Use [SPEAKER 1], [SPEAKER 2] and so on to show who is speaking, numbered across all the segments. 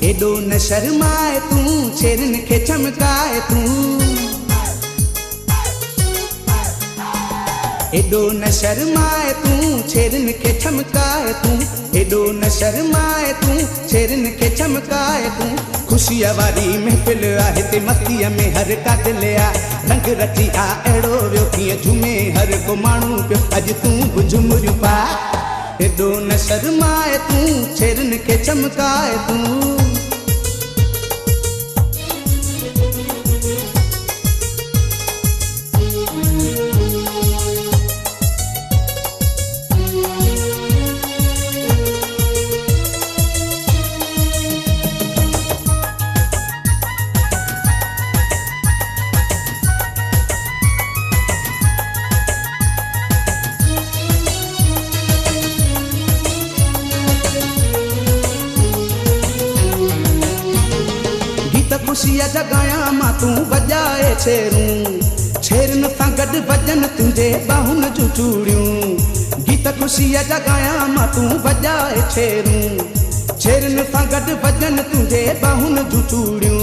[SPEAKER 1] एडो न शर्माए तू, छेरन के चमकाए तू। एडो न शर्माए तू, छेरन के चमकाए तू। एडो न शर्माए तू, छेरन के चमकाए तू। खुशिया वारी महफिल आहे ते मस्तीअ में हर का दिल आ रंग रची आ अहिड़ो वियो कीअं झूमे हर को माण्हू पियो अॼु तूं बि झुमरियूं पा। एडो न शर्माए तू, छेरन के चमकाए तू। खुशिया जगाया मां तू बजाए छेरूं, छेरन सां गॾु वजन तुंहिंजे बाहुनि जूं चूड़ियूं। गीत खुशिया जगाया मां तू बजाए छेरूं, छेरन सां गॾु वजन तुंहिंजे बाहुनि जूं चूड़ियूं।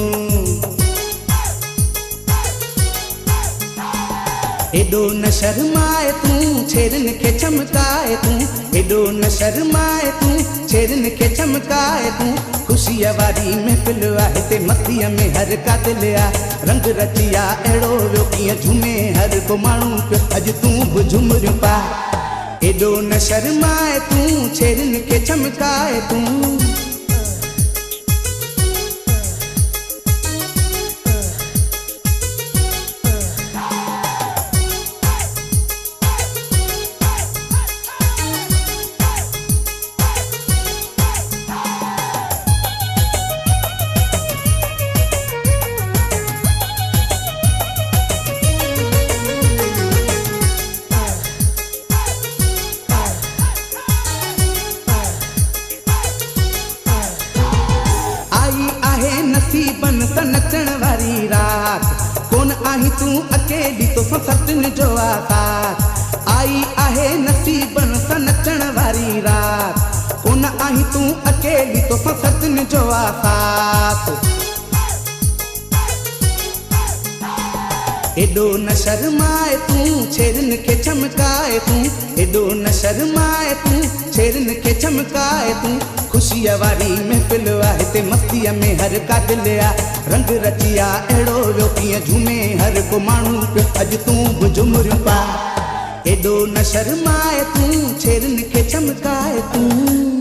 [SPEAKER 1] एडो न शर्माए तू, छेरन के चमकाए तू। एडो न शर्माए तू, छेरन के चमकाए तू। खुशिया वारी महफिल आहे ते मस्तीअ में हर का दिल आ रंग रचिया अहिड़ो वियो कीअं झूमे हर को माण्हू पियो अॼु तूं बि झुमरियूं पा। एडो न शर्माए तू, छेरन के चमकाए तू। नसीबन त नचण वारी रात कोन आही तू अकेली तो सतन जो आसात। आई आहे नसीबन त नचण वारी रात कोन आही तू अकेली तो सतन जो आसात। एडो न शर्माए तू, छेरन के चमकाए तू। एडो न शर्माए तू, छेरन के चमकाए तू। खुशिया वारी महफिल आहे ते मस्तीअ में हर का दिल आ रंग रचिया अहिड़ो वियो कीअं झूमे हर को माण्हू पियो अॼु तूं बि झुमरियूं पा। एडो न शर्माए तू, छेरन के चमकाए तू।